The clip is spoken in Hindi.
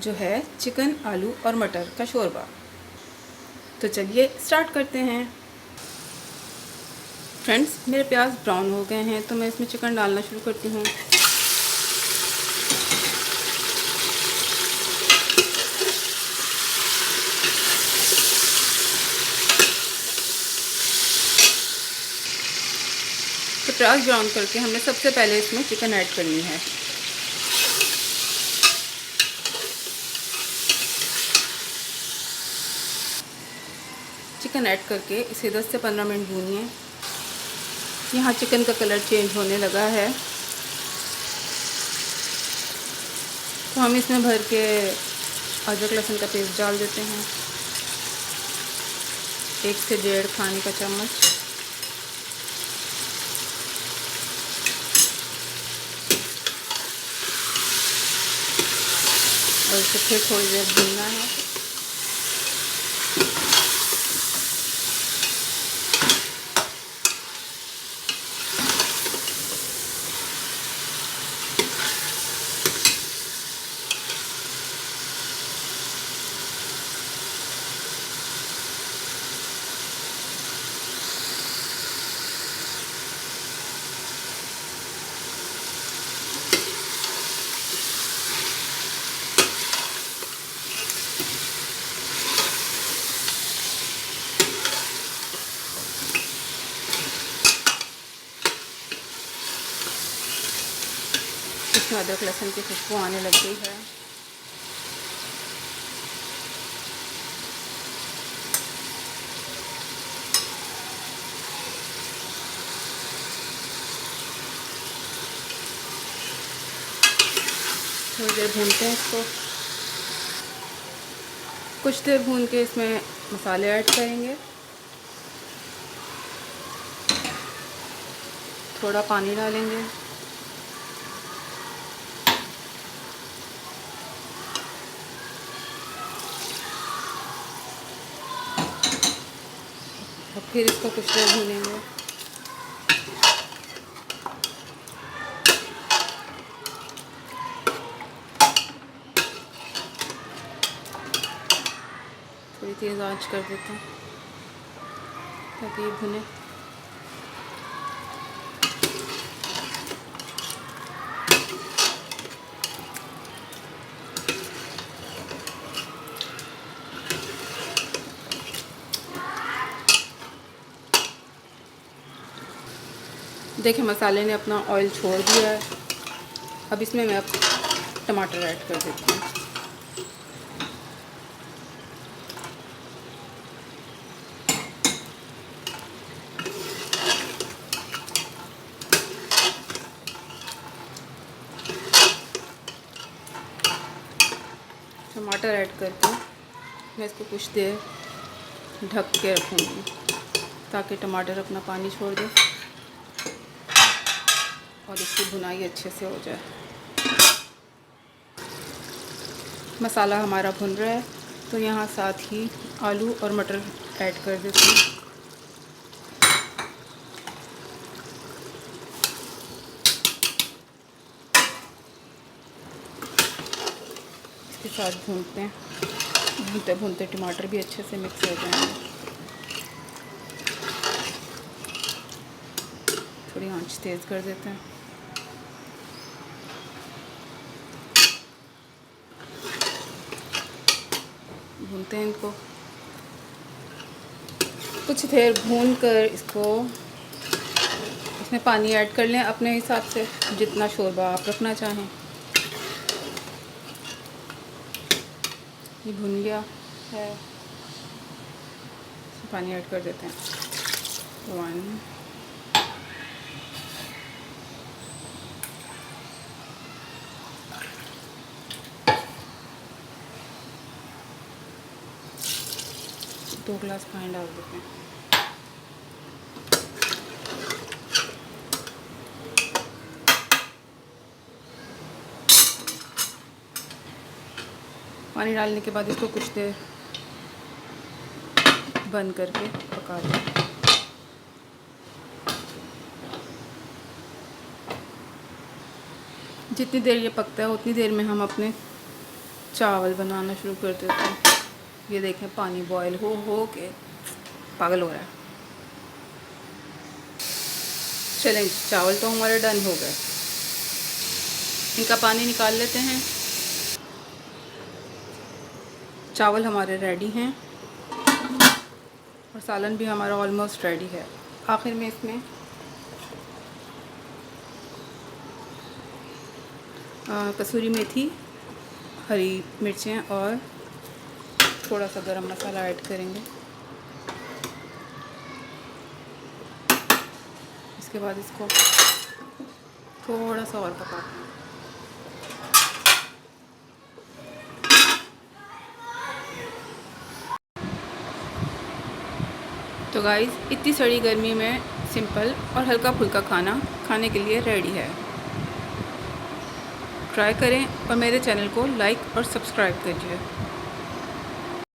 जो है चिकन, आलू और मटर का शोरबा। तो चलिए स्टार्ट करते हैं। फ्रेंड्स, मेरे प्याज ब्राउन हो गए हैं तो मैं इसमें चिकन डालना शुरू करती हूँ। तो प्याज ब्राउन करके हमने सबसे पहले इसमें चिकन ऐड करनी है। चिकन ऐड करके इसे 10 से 15 मिनट भूनिए। यहाँ चिकन का कलर चेंज होने लगा है तो हम इसमें भर के अदरक लहसुन का पेस्ट डाल देते हैं, 1 से 1.5 खाने का चम्मच। और इसे फिर थोड़ी देर भूनना है। इसमें अदरक लहसुन की खुशबू आने लग गई है। थोड़ी देर भूनते हैं इसको। कुछ देर भून के इसमें मसाले ऐड करेंगे। थोड़ा पानी डालेंगे। और फिर इसको कुछ देर भूनेंगे। थोड़ी तेज़ आंच कर देते हैं ताकि ये भुने। देखिए मसाले ने अपना ऑयल छोड़ दिया है। अब इसमें मैं टमाटर ऐड कर देती हूँ। टमाटर ऐड करके मैं इसको कुछ देर ढक के रखूँगी ताकि टमाटर अपना पानी छोड़ दे और इसकी भुनाई अच्छे से हो जाए। मसाला हमारा भुन रहा है तो यहाँ साथ ही आलू और मटर ऐड कर देते हैं। इसके साथ भूनते हैं। भूनते भूनते टमाटर भी अच्छे से मिक्स हो जाएंगे। थोड़ी आंच तेज़ कर देते हैं। भूनते हैं इनको। कुछ देर भून कर इसको इसमें पानी ऐड कर लें अपने हिसाब से, जितना शोरबा आप रखना चाहें। ये भुन गया है, पानी ऐड कर देते हैं। 1 2 गिलास पानी डाल देते हैं। पानी डालने के बाद इसको कुछ देर बंद करके पका दें। जितनी देर ये पकता है उतनी देर में हम अपने चावल बनाना शुरू कर देते हैं। ये देखें पानी बॉयल हो के पागल हो रहा है। चलें, चावल तो हमारे डन हो गए, इनका पानी निकाल लेते हैं। चावल हमारे रेडी हैं और सालन भी हमारा ऑलमोस्ट रेडी है। आखिर में इसमें कसूरी मेथी, हरी मिर्चें और थोड़ा सा गरम मसाला ऐड करेंगे। इसके बाद इसको थोड़ा सा और पकाते हैं। तो गाइस, इतनी सड़ी गर्मी में सिंपल और हल्का फुल्का खाना खाने के लिए रेडी है। ट्राई करें और मेरे चैनल को लाइक और सब्सक्राइब कीजिए।